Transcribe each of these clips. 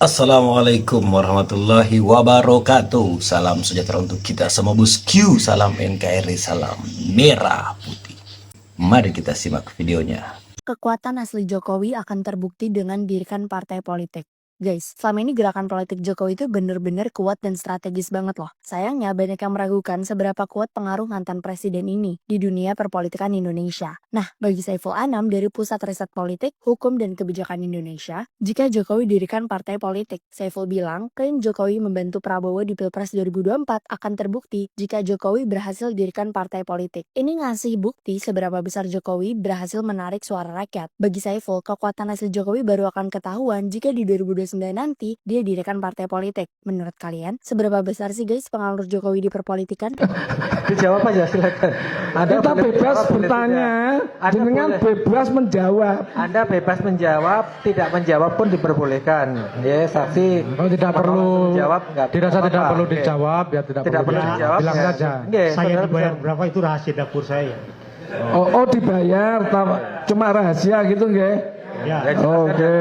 Assalamualaikum warahmatullahi wabarakatuh. Salam sejahtera untuk kita semua bosku. Salam NKRI, salam merah putih. Mari kita simak videonya. Kekuatan asli Jokowi akan terbukti dengan dirikan partai politik. Guys, selama ini gerakan politik Jokowi itu bener-bener kuat dan strategis banget loh. Sayangnya banyak yang meragukan seberapa kuat pengaruh mantan presiden ini di dunia perpolitikan Indonesia. Nah, bagi Saiful Anam dari Pusat Riset Politik, Hukum dan Kebijakan Indonesia, jika Jokowi dirikan partai politik, Saiful bilang klaim Jokowi membantu Prabowo di Pilpres 2024 akan terbukti jika Jokowi berhasil dirikan partai politik. Ini ngasih bukti seberapa besar Jokowi berhasil menarik suara rakyat. Bagi Saiful, kekuatan asli Jokowi baru akan ketahuan jika di 2029 nanti dia dirikan partai politik. Menurut kalian, seberapa besar sih guys pengaruh Jokowi di perpolitikan? Dijawab aja silakan. Kita bebas bertanya, dengan bebas menjawab. Anda bebas menjawab, tidak menjawab pun diperbolehkan. Ya, saksi. Kalau tidak perlu menjawab, tidak saya tidak perlu Oke. dijawab ya tidak perlu dijawab. bilang ya. saja. Oke, Saya saudara dibayar bisa- berapa itu rahasia dapur saya. Oh dibayar, cuma rahasia gitu nggih. Ya. Ya, jelaskan. Oke.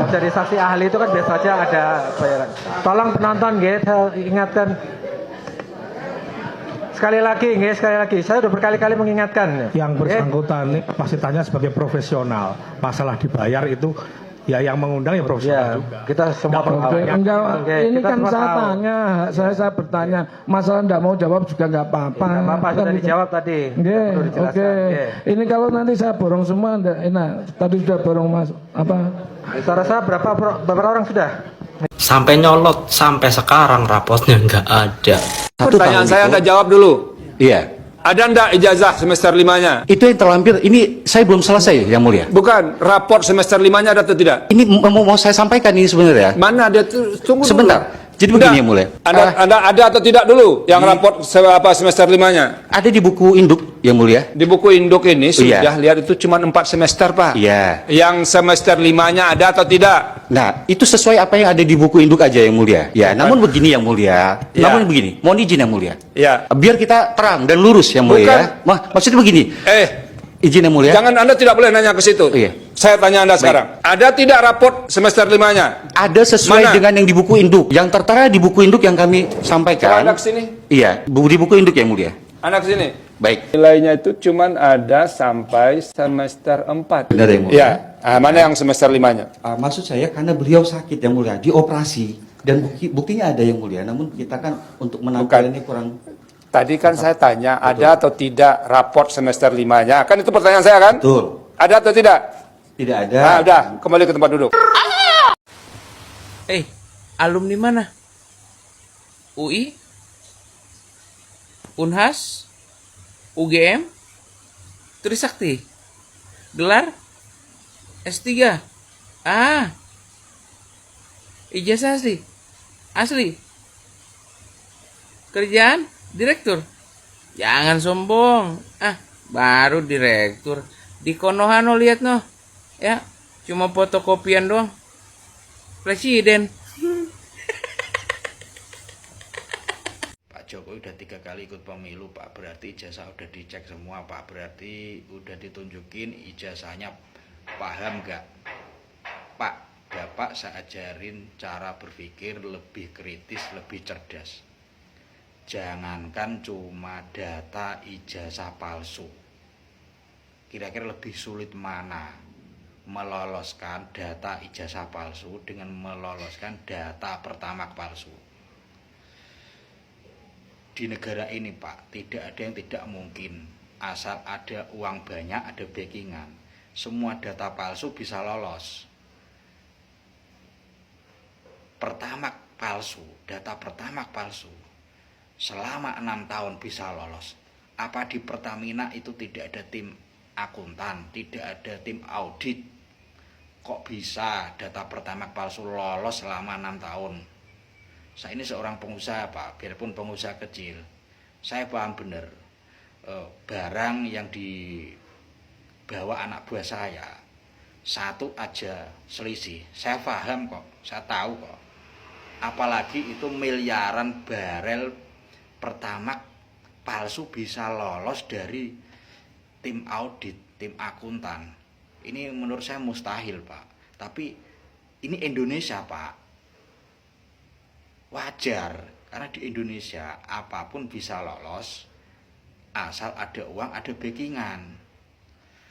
Jadi saksi ahli itu kan biasa saja ada bayaran. Tolong penonton nggih, saya ingatkan. Sekali lagi, saya udah berkali-kali mengingatkan. Yang Nggih. bersangkutan ini kapasitasnya sebagai profesional. Masalah dibayar itu ya yang mengundang ya Ya, profesional juga. kita semua Nggak tahu. perlu. Enggak, Oke, ini kita kan semua saya tahu. tanya, saya bertanya. Masalah enggak mau jawab juga enggak apa-apa. Nggak apa-apa, sudah Kan itu. dijawab tadi. Nggih, Perlu dijelaskan. oke. Nggih. Ini kalau nanti saya borong semua enggak enak. Tadi sudah borong Mas apa? Saya rasa berapa orang sudah? Sampai nyolot sampai sekarang rapotnya nggak ada. Pertanyaan saya Anda jawab dulu. Iya, Ada ndak ijazah semester 5-nya? itu yang terlampir. Ini saya belum selesai, Yang Mulia. Bukan, raport semester 5-nya ada atau tidak? Ini mau saya sampaikan ini sebenarnya. Mana dia? Tunggu dulu. Sebentar. Jadi Udah. begini, Yang Mulia. Anda ada atau tidak dulu yang raport semester 5-nya? Ada di buku induk, Yang Mulia. Di buku induk ini Iya. sudah lihat itu cuma 4 semester, Pak. Iya. Yang semester 5-nya ada atau tidak? Nah, itu sesuai apa yang ada di buku induk aja, Yang Mulia. Ya, namun begini, Yang Mulia. Ya. Namun begini, mohon izin, Yang Mulia. Ya. Biar kita terang dan lurus, Yang Mulia. Bukan. Maksudnya begini, izin, Yang Mulia. Jangan Anda tidak boleh nanya ke situ. Iya. Saya tanya Anda sekarang. Ada tidak raport semester 5-nya? Ada sesuai Mana? dengan yang di buku induk. Yang tertera di buku induk yang kami sampaikan. Coba Anda ke sini. Iya, di buku induk, Yang Mulia. Anda ke sini. Baik. Nilainya itu cuma ada sampai semester 4. Benar, Yang Mulia. Ya, mana yang semester 5-nya? Maksud saya karena beliau sakit, Yang Mulia, dioperasi dan buktinya ada, Yang Mulia. Namun kita kan untuk menangkal Bukan. ini kurang. Tadi kan saya tanya, ada atau tidak raport semester 5-nya? Kan itu pertanyaan saya kan? Betul. Ada atau tidak? Tidak ada. Nah, udah, kembali ke tempat duduk. Alumni mana? UI? Unhas? UGM? Trisakti? Gelar? S3? Ijazah asli? Asli? Kerjaan? Direktur? Jangan sombong. Baru direktur. Di Konoha no lihat no. Ya, cuma fotokopian doang. Presiden. Pak Jokowi udah 3 kali ikut pemilu, Pak. Berarti ijazah udah dicek semua, Pak. Berarti udah ditunjukin ijazahnya. Paham nggak? Pak, Bapak saya ajarin cara berpikir lebih kritis, lebih cerdas. Jangankan cuma data ijazah palsu. Kira-kira lebih sulit mana? Meloloskan data ijazah palsu dengan meloloskan data pertamax palsu. Di negara ini, Pak, tidak ada yang tidak mungkin. Asal ada uang banyak, ada backingan, semua data palsu bisa lolos. Pertamax palsu, data pertamax palsu, selama 6 tahun bisa lolos. Apa di Pertamina itu tidak ada tim akuntan, tidak ada tim audit? Kok bisa data pertamax palsu lolos selama 6 tahun? Saya ini seorang pengusaha, Pak, biarpun pengusaha kecil. Saya paham benar. Barang yang dibawa anak buah saya, satu aja selisih. Saya paham kok, saya tahu kok. Apalagi itu miliaran barel pertamax palsu bisa lolos dari tim audit, tim akuntan. Ini menurut saya mustahil, Pak. Tapi Ini Indonesia, Pak. Wajar, karena di Indonesia apapun bisa lolos asal ada uang, ada backingan.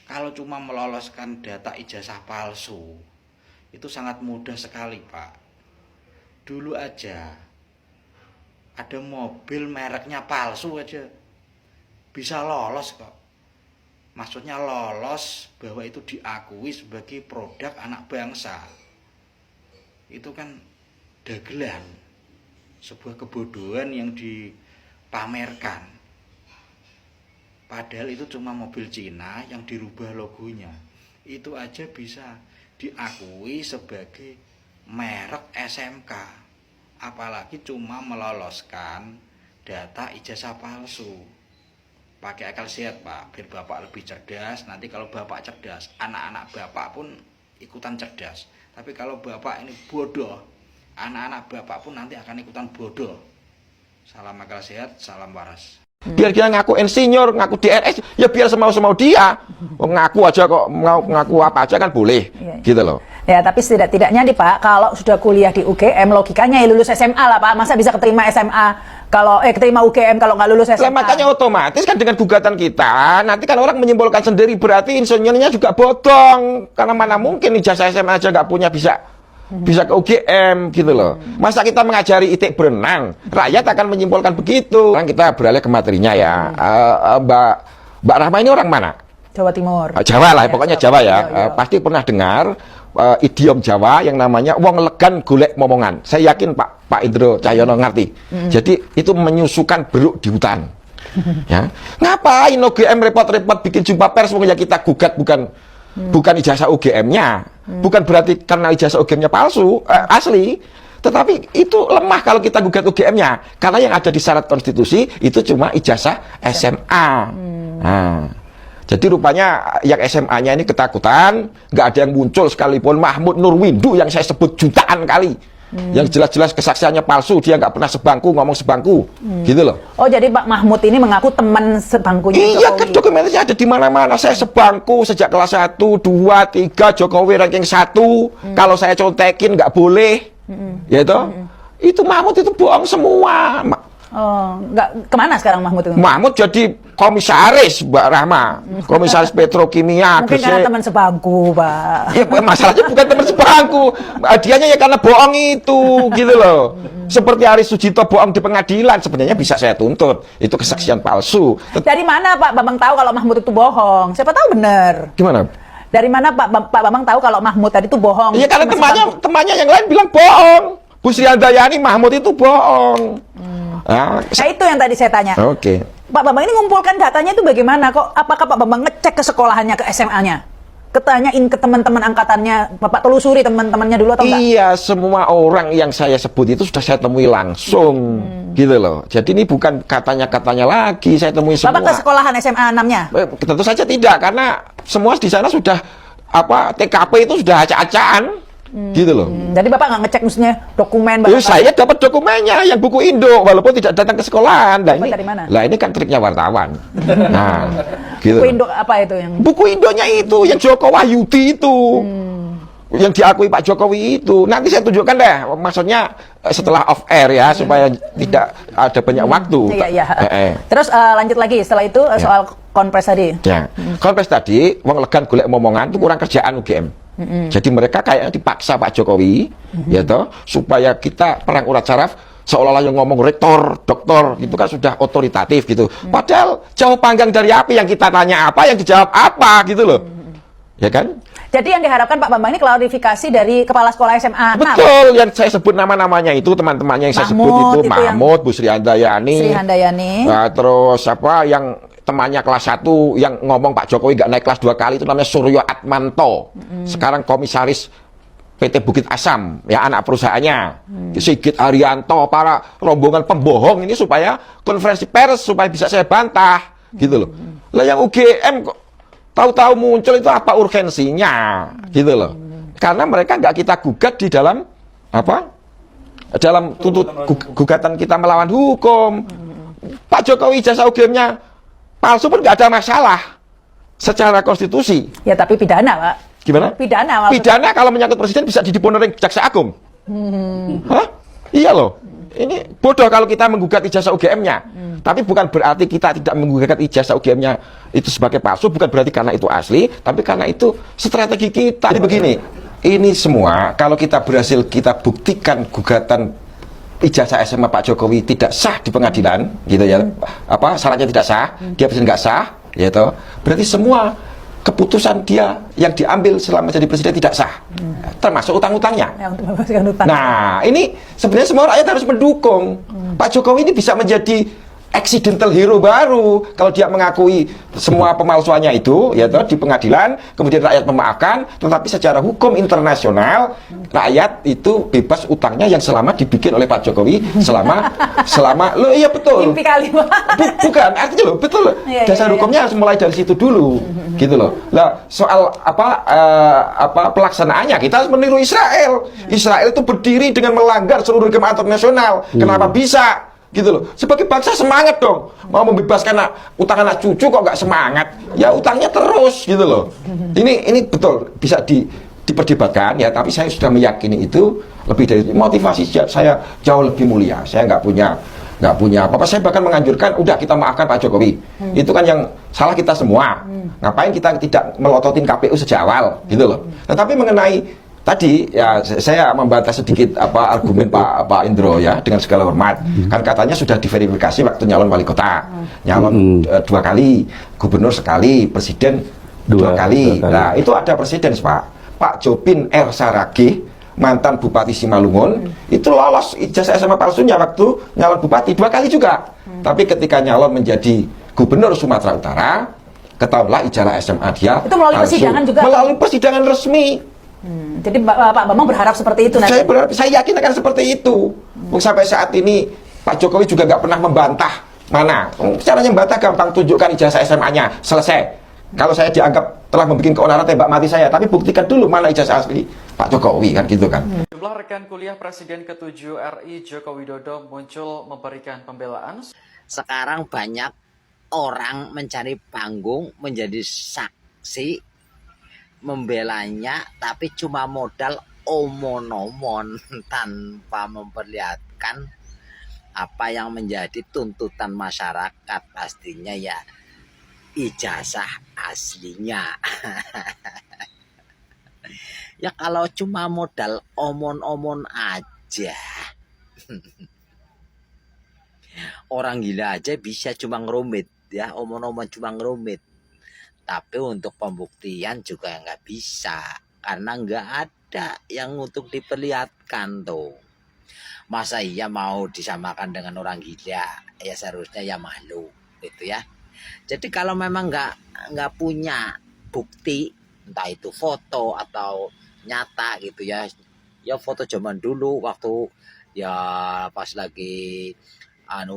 Kalau cuma meloloskan data ijazah palsu, itu sangat mudah sekali, Pak. Dulu aja ada mobil mereknya palsu aja bisa lolos kok. Maksudnya lolos bahwa itu diakui sebagai produk anak bangsa. Itu kan dagelan, sebuah kebodohan yang dipamerkan. Padahal itu cuma mobil Cina yang dirubah logonya. Itu aja bisa diakui sebagai merek SMK. Apalagi cuma meloloskan data ijazah palsu. Pakai akal sehat, Pak, biar Bapak lebih cerdas. Nanti kalau Bapak cerdas, anak-anak Bapak pun ikutan cerdas. Tapi kalau Bapak ini bodoh, anak-anak Bapak pun nanti akan ikutan bodoh. Salam akal sehat, salam waras. Biar dia ngaku insinyur, ngaku DRS, ya biar semau-semau dia. Ngaku aja kok, ngaku apa aja kan boleh, gitu loh. Ya, tapi setidak-tidaknya nih Pak, kalau sudah kuliah di UGM, logikanya ya lulus SMA lah Pak. Masa bisa keterima SMA, kalau keterima UGM kalau nggak lulus SMA? Lah, makanya otomatis kan dengan gugatan kita, nanti kan orang menyimpulkan sendiri, berarti insinyurnya juga bodong. Karena mana mungkin ijazah SMA aja nggak punya bisa ke UGM, gitu loh. Masa kita mengajari itik berenang, rakyat akan menyimpulkan begitu. Sekarang kita beralih ke materinya ya. Mbak Rahma ini orang mana? Jawa Timur. Jawa lah, pokoknya Jawa ya. Pasti pernah dengar idiom Jawa yang namanya wong legan golek momongan. Saya yakin Pak Indro Cahyono ngerti. Jadi itu menyusukan beruk di hutan. Ya. Ngapain UGM repot-repot bikin jumpa pers, pokoknya kita gugat bukan ijazah UGM-nya. Bukan berarti karena ijazah UGM-nya palsu, asli. Tetapi itu lemah kalau kita gugat UGM-nya. Karena yang ada di syarat konstitusi itu cuma ijazah SMA. Nah, jadi rupanya yang SMA-nya ini ketakutan, nggak ada yang muncul sekalipun. Mahmud Nurwindu yang saya sebut jutaan kali. Yang jelas-jelas kesaksiannya palsu, dia nggak pernah sebangku, ngomong sebangku, gitu loh. Oh, jadi Pak Mahmud ini mengaku teman sebangkunya Jokowi? Iya, kan dokumennya ada di mana-mana. Saya sebangku sejak kelas 1, 2, 3, Jokowi ranking 1. Kalau saya contekin nggak boleh, ya itu Mahmud itu bohong semua. Oh, nggak kemana sekarang Mahmud itu? Mahmud jadi komisaris, Mbak Rahma, komisaris petrokimia. Mungkin karena teman sebangku, Pak. Ya, masalahnya bukan teman sebangku, dianya ya karena bohong itu, gitu loh. Seperti Aris Sujito bohong di pengadilan, sebenarnya bisa saya tuntut, itu kesaksian palsu. Dari mana Pak Bambang tahu kalau Mahmud itu bohong? Siapa tahu benar. Gimana? Dari mana Pak Bambang tahu kalau Mahmud tadi itu bohong? Iya, karena temannya yang lain bilang bohong. Bu Sri Handayani, Mahmud itu bohong. Nah, itu yang tadi saya tanya. Oke. Pak Bambang ini ngumpulkan datanya itu bagaimana? Apakah Pak Bambang ngecek ke sekolahannya, ke SMA-nya? Ketanyain ke teman-teman angkatannya, Bapak telusuri teman-temannya dulu atau enggak? Iya, semua orang yang saya sebut itu sudah saya temui langsung, gitu loh. Jadi ini bukan katanya-katanya lagi, saya temui semua. Bapak ke sekolahan SMA 6-nya? Tentu saja tidak, karena semua di sana sudah TKP itu sudah acak-acakan. Gitu loh. Jadi Bapak nggak ngecek maksudnya dokumen? Saya dapat dokumennya yang buku Indo, walaupun tidak datang ke sekolahan. Nah, ini, dari mana? Lah ini kan triknya wartawan. Nah, gitu. Buku Indo apa itu yang? Buku Indonya itu, yang Joko Wahyudi itu, yang diakui Pak Jokowi itu. Nanti saya tunjukkan deh, maksudnya setelah off air ya, supaya tidak ada banyak waktu. Iya. Terus lanjut lagi setelah itu soal konpres tadi. Ya, konpres tadi, wong legan golek momongan itu kurang kerjaan UGM. Jadi mereka kayaknya dipaksa Pak Jokowi, ya toh, supaya kita perang urat saraf seolah-olah yang ngomong rektor, doktor, itu kan sudah otoritatif gitu. Padahal jauh panggang dari api, yang kita tanya apa, yang dijawab apa, gitu loh, ya kan? Jadi yang diharapkan Pak Bambang ini klarifikasi dari kepala sekolah SMA. Betul, yang saya sebut nama-namanya itu, teman-temannya yang saya sebut itu Mahmud, Bu Sri Handayani, terus yang temannya kelas 1 yang ngomong Pak Jokowi nggak naik kelas 2 kali itu namanya Suryo Atmanto. Sekarang komisaris PT Bukit Asam, ya anak perusahaannya. Sigit Arianto, para rombongan pembohong ini supaya konferensi pers supaya bisa saya bantah, gitu loh. Lah yang UGM kok tahu-tahu muncul itu apa urgensinya, gitu loh. Karena mereka nggak kita gugat di dalam dalam gugatan kita melawan hukum. Pak Jokowi ijazah UGM-nya palsu pun nggak ada masalah secara konstitusi. Ya tapi pidana, Pak. Gimana? Pidana maksudnya. Pidana kalau menyangkut presiden bisa dideponerin Jaksa Agung. Hah? Iya loh. Ini bodoh kalau kita menggugat ijazah UGM-nya. Tapi bukan berarti kita tidak menggugat ijazah UGM-nya itu sebagai palsu, bukan berarti karena itu asli, tapi karena itu strategi kita. Jadi begini, ini semua kalau kita berhasil kita buktikan gugatan ijazah SMA Pak Jokowi tidak sah di pengadilan, gitu ya, syaratnya tidak sah, dia presiden nggak sah, gitu. Berarti semua keputusan dia yang diambil selama jadi presiden tidak sah, termasuk utang-utangnya. Ya, untuk membebaskan utang. Nah, ini sebenarnya semua rakyat harus mendukung. Pak Jokowi ini bisa menjadi accidental hero baru kalau dia mengakui semua pemalsuannya itu, ya toh, di pengadilan, kemudian rakyat memaafkan, tetapi secara hukum internasional rakyat itu bebas utangnya yang selama dibikin oleh Pak Jokowi selama lo iya betul. Mimpi kali. Bukan, artinya lo betul. Dasar hukumnya harus mulai dari situ dulu. Gitu loh. Lah, soal pelaksanaannya kita harus meniru Israel. Israel itu berdiri dengan melanggar seluruh hukum internasional. Kenapa bisa? Gitu loh. Sebagai bangsa semangat dong. Mau membebaskan utang anak cucu kok nggak semangat? Ya utangnya terus gitu loh. Ini betul bisa diperdebatkan ya, tapi saya sudah meyakini itu lebih dari motivasi saya jauh lebih mulia. Saya nggak punya apa-apa. Saya bahkan menganjurkan udah kita maafkan Pak Jokowi. Itu kan yang salah kita semua. Ngapain kita tidak melototin KPU sejak awal gitu loh. Tetapi mengenai tadi ya saya membantah sedikit argumen Pak Indro ya, dengan segala hormat. Kan katanya sudah diverifikasi waktu nyalon wali kota. Nyalon 2 kali, gubernur sekali, presiden 2 kali. Nah, itu ada presiden, Pak Jopin R. Saragih, mantan Bupati Simalungun, itu lolos ijazah SMA palsunya waktu nyalon bupati 2 kali juga. Tapi ketika nyalon menjadi gubernur Sumatera Utara, ketahuilah ijazah SMA dia itu melalui persidangan juga. Melalui persidangan resmi. Jadi Pak Bambang berharap seperti itu nanti. Saya yakin akan seperti itu. Sampai saat ini Pak Jokowi juga nggak pernah membantah. Mana? Caranya membantah gampang, tunjukkan ijazah SMA-nya, selesai. Kalau saya dianggap telah membuat keonaran, tembak mati saya. Tapi buktikan dulu mana ijazah asli Pak Jokowi, kan gitu kan. Jumlah rekan kuliah Presiden ke-7 RI Joko Widodo muncul memberikan pembelaan. Sekarang banyak orang mencari panggung menjadi saksi membelanya, tapi cuma modal omon-omon tanpa memperlihatkan apa yang menjadi tuntutan masyarakat. Pastinya ya ijazah aslinya. Ya kalau cuma modal omon-omon aja, orang gila aja bisa cuma ngerumit ya, omon-omon cuma ngerumit. Tapi untuk pembuktian juga nggak bisa, karena nggak ada yang untuk diperlihatkan tuh. Masa iya mau disamakan dengan orang gila? Ya seharusnya ya malu gitu ya. Jadi kalau memang nggak punya bukti, entah itu foto atau nyata gitu ya, ya foto zaman dulu waktu ya pas lagi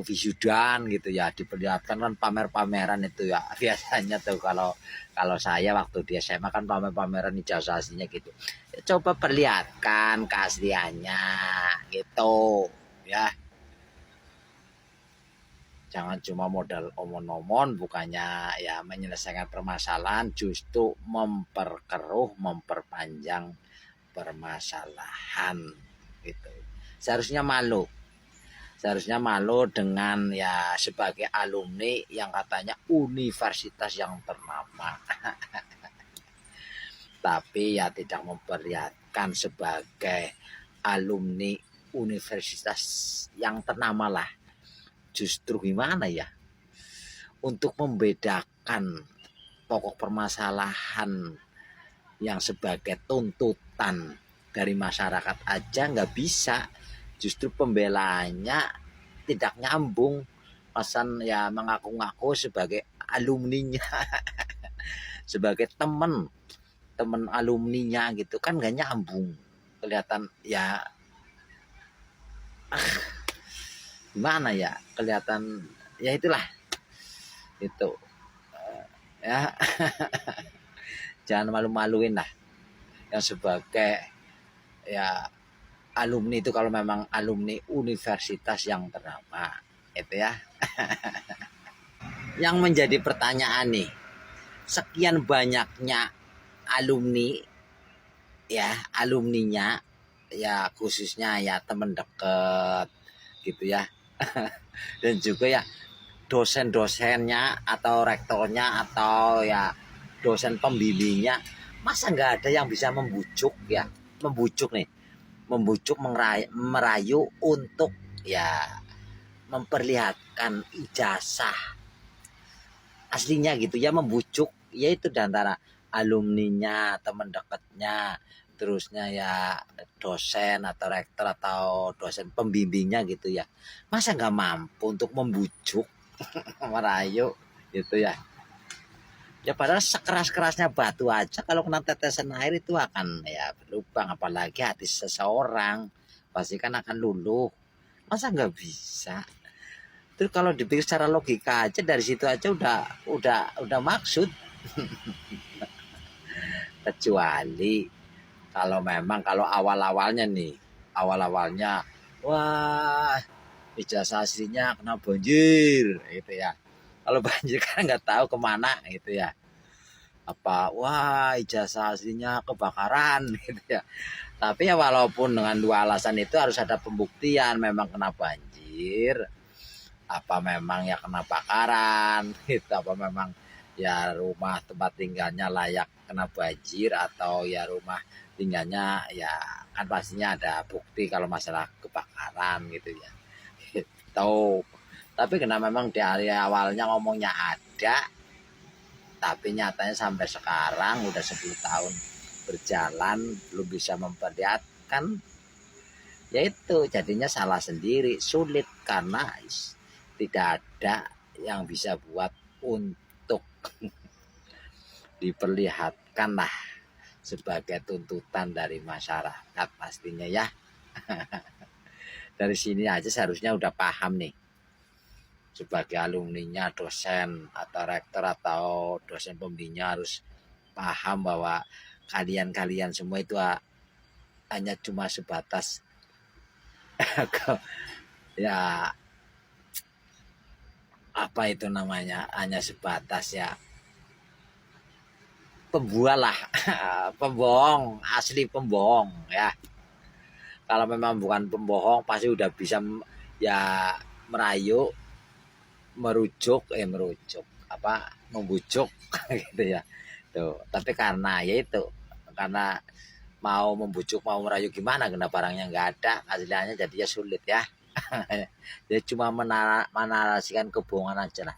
wisudan gitu ya, diperlihatkan kan pamer-pameran itu ya biasanya tuh. Kalau saya waktu di SMA kan pamer-pameran ijazah aslinya gitu ya, coba perlihatkan keasliannya gitu ya, jangan cuma modal omon-omon, bukannya ya menyelesaikan permasalahan, justru memperkeruh, memperpanjang permasalahan gitu. Seharusnya malu dengan ya sebagai alumni yang katanya universitas yang ternama. Tapi ya tidak memperlihatkan sebagai alumni universitas yang ternama lah. Justru gimana ya? Untuk membedakan pokok permasalahan yang sebagai tuntutan dari masyarakat aja nggak bisa. Justru pembelaannya tidak nyambung, pasan ya mengaku-ngaku sebagai alumninya, sebagai teman alumninya gitu kan nggak nyambung, kelihatan ya gimana ya, kelihatan ya itulah itu ya. Jangan malu-maluin lah yang sebagai ya alumni itu, kalau memang alumni universitas yang ternama itu ya. Yang menjadi pertanyaan nih, sekian banyaknya alumni ya alumninya, ya khususnya ya teman dekat gitu ya. Dan juga ya dosen-dosennya atau rektornya atau ya dosen pembimbingnya, masa nggak ada yang bisa membujuk ya, membujuk merayu untuk ya memperlihatkan ijazah aslinya gitu ya, membujuk yaitu antara alumninya, teman dekatnya, terusnya ya dosen atau rektor atau dosen pembimbingnya gitu ya. Masa nggak mampu untuk membujuk merayu gitu ya. Ya padahal sekeras-kerasnya batu aja kalau kena tetesan air itu akan ya berlubang, apalagi hati seseorang pasti kan akan luluh. Masa nggak bisa? Terus kalau dipikir secara logika aja dari situ aja udah maksud. Kecuali kalau awal-awalnya wah ijazah aslinya kena banjir gitu ya. Kalau banjir kan nggak tahu kemana gitu ya. Apa wah ijazah aslinya kebakaran gitu ya. Tapi ya walaupun dengan dua alasan itu harus ada pembuktian memang kena banjir, apa memang ya kena bakaran gitu, apa memang ya rumah tempat tinggalnya layak kena banjir, atau ya rumah tinggalnya ya kan pastinya ada bukti kalau masalah kebakaran gitu ya gitu. Tapi karena memang di area awalnya ngomongnya ada, tapi nyatanya sampai sekarang udah 10 tahun berjalan belum bisa memperlihatkan, yaitu jadinya salah sendiri, sulit karena tidak ada yang bisa buat untuk diperlihatkan lah sebagai tuntutan dari masyarakat pastinya ya. Dari sini aja seharusnya udah paham nih, sebagai alumninya, dosen atau rektor atau dosen pembimbingnya harus paham bahwa kalian semua itu hanya cuma sebatas ya apa itu namanya, hanya sebatas ya pembual lah. Pembohong, asli pembohong ya. Kalau memang bukan pembohong pasti udah bisa ya merayu, merujuk apa membujuk gitu ya tuh. Tapi karena ya itu, karena mau membujuk mau merayu gimana, kena barangnya nggak ada hasilnya, jadinya sulit ya. Dia cuma menarasikan kebohongan aja lah,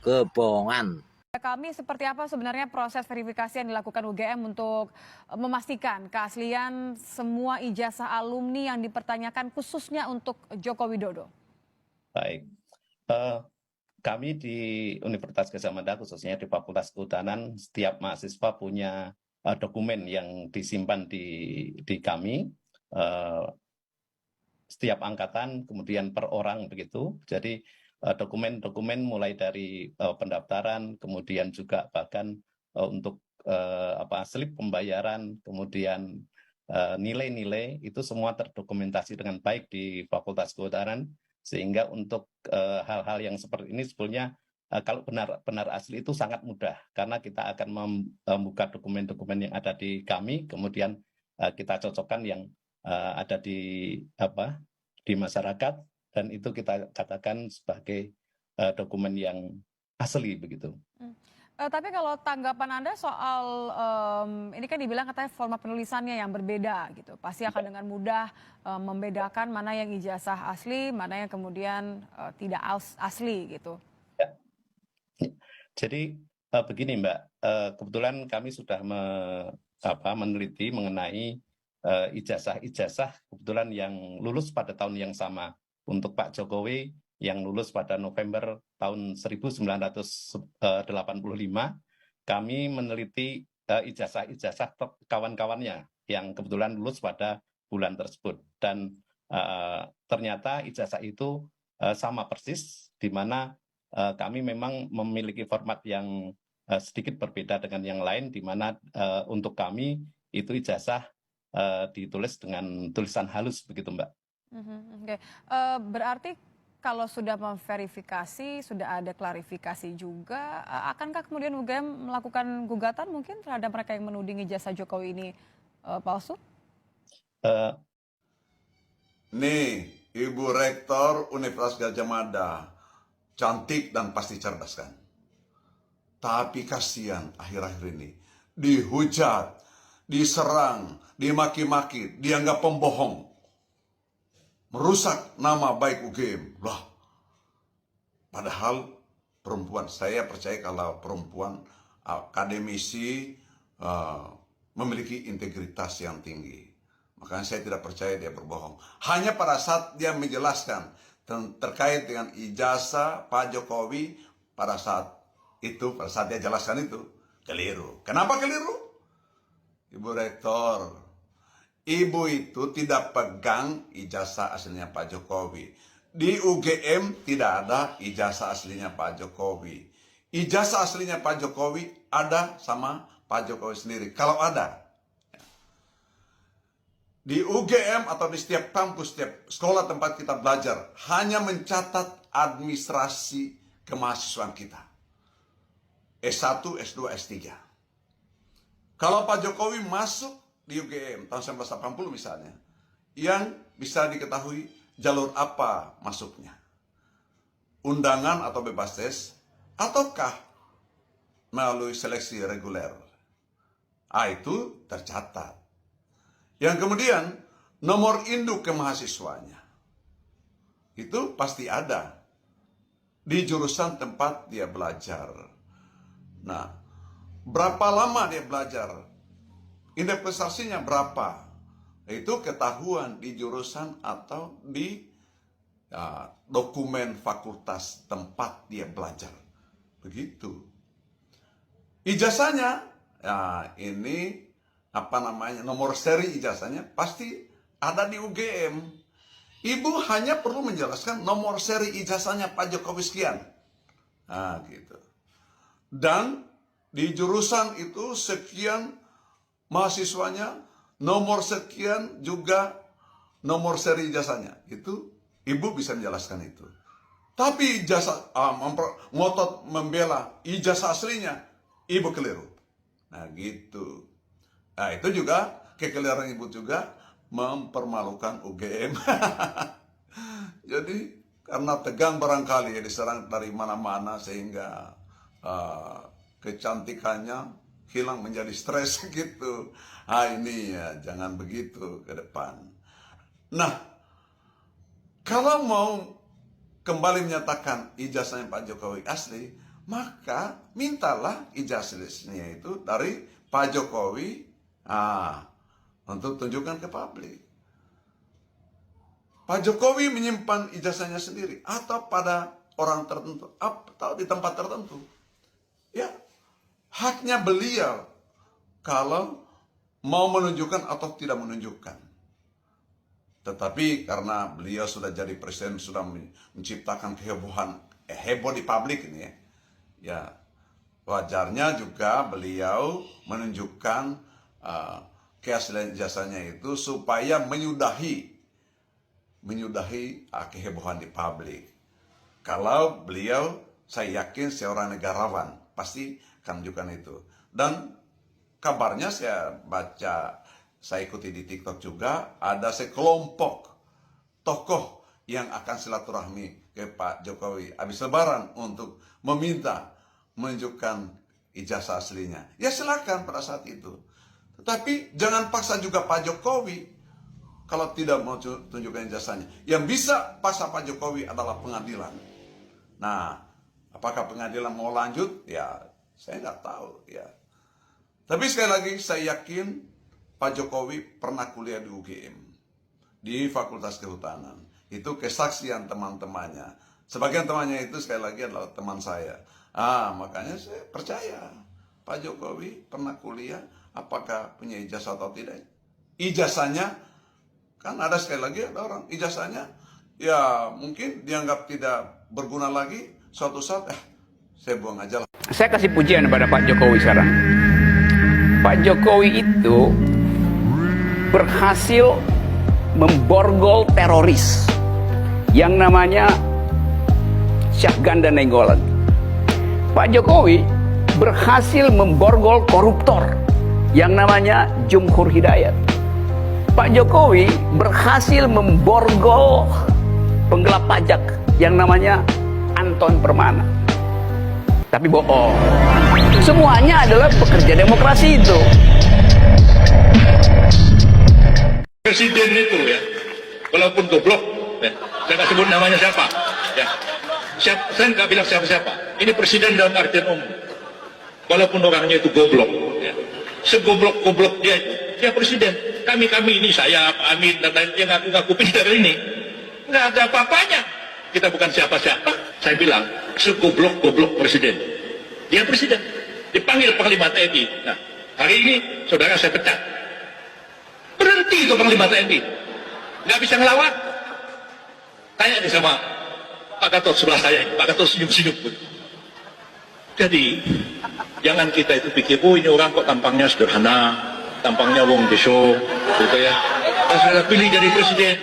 kebohongan. Kami seperti apa sebenarnya proses verifikasi yang dilakukan UGM untuk memastikan keaslian semua ijazah alumni yang dipertanyakan khususnya untuk Joko Widodo? Baik, kami di Universitas Gadjah Mada khususnya di Fakultas Kehutanan, setiap mahasiswa punya dokumen yang disimpan di kami, setiap angkatan kemudian per orang begitu. Jadi dokumen-dokumen mulai dari pendaftaran, kemudian juga bahkan untuk slip pembayaran, kemudian nilai-nilai itu semua terdokumentasi dengan baik di Fakultas Kehutanan, sehingga untuk hal-hal yang seperti ini sebetulnya kalau benar asli itu sangat mudah, karena kita akan membuka dokumen-dokumen yang ada di kami, kemudian kita cocokkan yang ada di masyarakat, dan itu kita katakan sebagai dokumen yang asli begitu. Tapi kalau tanggapan Anda soal ini kan dibilang katanya format penulisannya yang berbeda gitu, pasti akan dengan mudah membedakan mana yang ijazah asli, mana yang kemudian tidak asli gitu. Ya. Jadi begini Mbak, kebetulan kami sudah meneliti mengenai ijazah-ijazah kebetulan yang lulus pada tahun yang sama. Untuk Pak Jokowi yang lulus pada November tahun 1985, kami meneliti ijazah-ijazah kawan-kawannya yang kebetulan lulus pada bulan tersebut. Dan ternyata ijazah itu sama persis, di mana kami memang memiliki format yang sedikit berbeda dengan yang lain, di mana untuk kami itu ijazah ditulis dengan tulisan halus begitu Mbak. Oke. Berarti kalau sudah memverifikasi, sudah ada klarifikasi juga, akankah kemudian UGM melakukan gugatan mungkin terhadap mereka yang menuding ijazah Jokowi ini palsu? Nih, Ibu Rektor Universitas Gadjah Mada, cantik dan pasti cerdas kan? Tapi kasihan akhir-akhir ini, dihujat, diserang, dimaki-maki, dianggap pembohong, merusak nama baik UGM. Lah, padahal perempuan, saya percaya kalau perempuan akademisi memiliki integritas yang tinggi. Makanya saya tidak percaya dia berbohong. Hanya pada saat dia menjelaskan terkait dengan ijazah Pak Jokowi, pada saat dia jelaskan itu, keliru. Kenapa keliru? Ibu Rektor, Ibu itu tidak pegang ijazah aslinya Pak Jokowi. Di UGM tidak ada ijazah aslinya Pak Jokowi. Ijazah aslinya Pak Jokowi ada sama Pak Jokowi sendiri. Kalau ada, di UGM atau di setiap kampus, setiap sekolah tempat kita belajar, hanya mencatat administrasi kemahasiswaan kita. S1, S2, S3. Kalau Pak Jokowi masuk di UGM tahun 1980 misalnya, yang bisa diketahui jalur apa masuknya. Undangan atau bebas tes, ataukah melalui seleksi reguler. Itu tercatat. Yang kemudian, nomor induk kemahasiswanya. Itu pasti ada. Di jurusan tempat dia belajar. Nah, berapa lama dia belajar? Indeks prestasinya berapa? Itu ketahuan di jurusan atau di dokumen fakultas tempat dia belajar. Begitu. Ijazahnya, ini nomor seri ijazahnya pasti ada di UGM. Ibu hanya perlu menjelaskan nomor seri ijazahnya Pak Jokowi sekian. Gitu. Dan di jurusan itu sekian mahasiswanya, nomor sekian juga nomor seri ijazahnya. Itu Ibu bisa menjelaskan itu. Tapi ijazah ngotot membela ijazah aslinya, Ibu keliru. Nah, gitu. Nah, itu juga kekeliruan Ibu juga mempermalukan UGM. Jadi karena tegang barangkali ya, diserang dari mana-mana sehingga kecantikannya hilang menjadi stres gitu. Ini ya jangan begitu ke depan. Nah, kalau mau kembali menyatakan ijazahnya Pak Jokowi asli, maka mintalah ijazahnya itu dari Pak Jokowi. Untuk tunjukkan ke publik. Pak Jokowi menyimpan ijazahnya sendiri atau pada orang tertentu atau di tempat tertentu. Ya, haknya beliau kalau mau menunjukkan atau tidak menunjukkan. Tetapi karena beliau sudah jadi presiden, sudah menciptakan kehebohan, heboh di publik ini ya, wajarnya juga beliau menunjukkan keaslian ijazahnya itu supaya menyudahi kehebohan di publik. Kalau beliau, saya yakin seorang negarawan pasti akan menunjukkan itu. Dan kabarnya saya baca, saya ikuti di TikTok juga, ada sekelompok tokoh yang akan silaturahmi ke Pak Jokowi habis Lebaran untuk meminta menunjukkan ijazah aslinya. Ya silakan pada saat itu. Tetapi jangan paksa juga Pak Jokowi kalau tidak mau tunjukkan ijazahnya. Yang bisa paksa Pak Jokowi adalah pengadilan. Nah, apakah pengadilan mau lanjut? Ya, saya nggak tahu. Ya. Tapi sekali lagi, saya yakin Pak Jokowi pernah kuliah di UGM, di Fakultas Kehutanan. Itu kesaksian teman-temannya. Sebagian temannya itu sekali lagi adalah teman saya. Makanya saya percaya Pak Jokowi pernah kuliah. Apakah punya ijazah atau tidak? Ijazahnya, kan ada sekali lagi ada orang, ijazahnya ya mungkin dianggap tidak berguna lagi, suatu saat saya buang aja lah. Saya kasih pujian kepada Pak Jokowi sekarang. Pak Jokowi itu berhasil memborgol teroris yang namanya Syahganda Nainggolan. Pak Jokowi berhasil memborgol koruptor yang namanya Jumhur Hidayat. Pak Jokowi berhasil memborgol penggelap pajak yang namanya Anton Permana. Tapi bohong. Semuanya adalah pekerja demokrasi itu. Presiden itu ya, walaupun goblok, ya, saya nggak sebut namanya siapa, ya, saya nggak bilang siapa-siapa. Ini presiden dalam artian umum. Walaupun orangnya itu goblok, ya, segoblok-goblok dia presiden. Kami ini saya, Pak Amin dan lain yang ngaku pintar ini, nggak ada apa-apanya. Kita bukan siapa-siapa. Saya bilang segoblok-goblok presiden. Dia presiden, dipanggil Panglima TNI. Nah, hari ini saudara saya pecat. Berhenti itu Panglima TNI. Nggak bisa ngelawan. Tanya nih sama Pak Gatot sebelah saya. Pak Gatot senyum-senyum pun. Jadi, jangan kita itu pikir, oh ini orang kok tampangnya sederhana, tampangnya wong deso, gitu ya. Pas sudah pilih jadi presiden,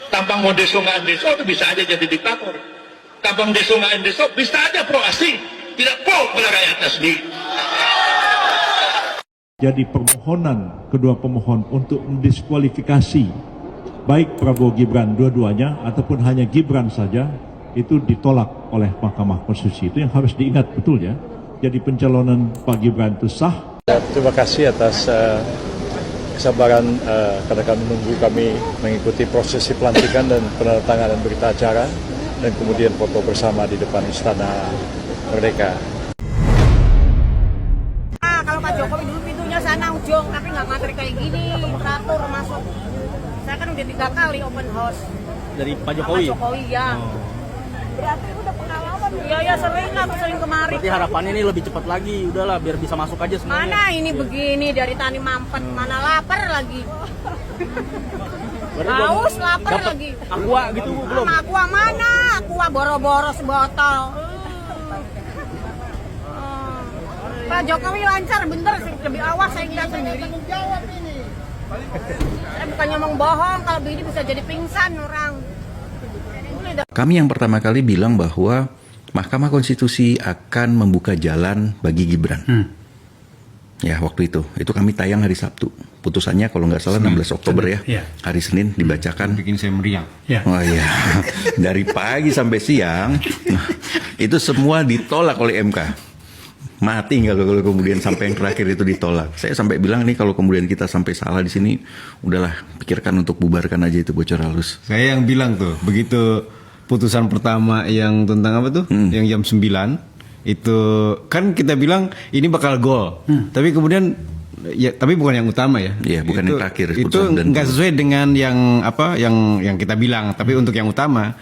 tampang wong deso nggak deso itu bisa aja jadi diktator. Tampang deso nggak deso bisa aja pro asing, tidak pro pada rakyatnya sendiri. Jadi permohonan kedua pemohon untuk mendiskualifikasi baik Prabowo Gibran dua-duanya ataupun hanya Gibran saja itu ditolak oleh Mahkamah Konstitusi. Itu yang harus diingat betul ya. Jadi pencalonan Pak Gibran itu sah. Terima kasih atas kesabaran karena kami menunggu kami mengikuti prosesi pelantikan dan penandatanganan berita acara dan kemudian foto bersama di depan Istana Merdeka. Kalau Pak Jokowi dulu pintunya sana ujung, tapi nggak ngantri kayak gini, teratur masuk. Saya kan udah 3 kali open house. Dari Pak Jokowi? Pak Jokowi ya. Berarti udah pengalaman. Iya sering lah, sering kemarin. Berarti harapannya ini lebih cepat lagi, udahlah biar bisa masuk aja semuanya. Mana ini begini dari tani mampet, mana lapar lagi. Haus, lapar lagi. Aqua gitu belum? Aqua mana? Aqua boro-boro sebotol. Pak Jokowi lancar, bener sih, lebih awas saya kira sendiri. Saya bukannya ngomong bohong, kalau begini bisa jadi pingsan orang. Kami yang pertama kali bilang bahwa Mahkamah Konstitusi akan membuka jalan bagi Gibran. Ya waktu itu kami tayang hari Sabtu. Putusannya kalau nggak salah 16 Oktober ya. Hari Senin dibacakan. Bikin saya meriang. Oh iya, dari pagi sampai siang, itu semua ditolak oleh MK. Mati kalau kemudian sampai yang terakhir itu ditolak. Saya sampai bilang nih kalau kemudian kita sampai salah di sini, udahlah pikirkan untuk bubarkan aja itu bocor halus. Saya yang bilang tuh, begitu putusan pertama yang tentang apa tuh, yang jam 9 itu kan kita bilang ini bakal gol, tapi kemudian ya tapi bukan yang utama ya. Iya, bukan yang terakhir. Itu nggak sesuai dengan yang apa yang kita bilang, tapi untuk yang utama.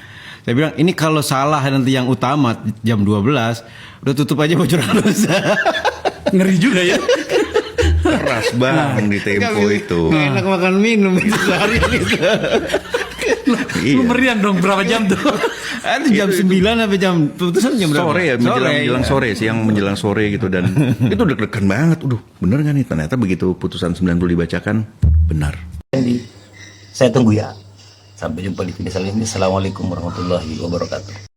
Saya bilang ini kalau salah nanti yang utama jam 12 udah tutup aja bocor halus. Ngeri juga ya. Keras bang di Tempo itu. Nggak enak makan minum itu sehari gitu. Lu meriang dong berapa jam tuh? Ada jam 9 sampai jam putusan jam berapa? Sore ya, menjelang sore, siang menjelang sore gitu dan itu deg-degan banget. Bener kan nih? Ternyata begitu putusan 90 dibacakan benar. Saya tunggu ya. Sampai jumpa di video selanjutnya. Assalamualaikum warahmatullahi wabarakatuh.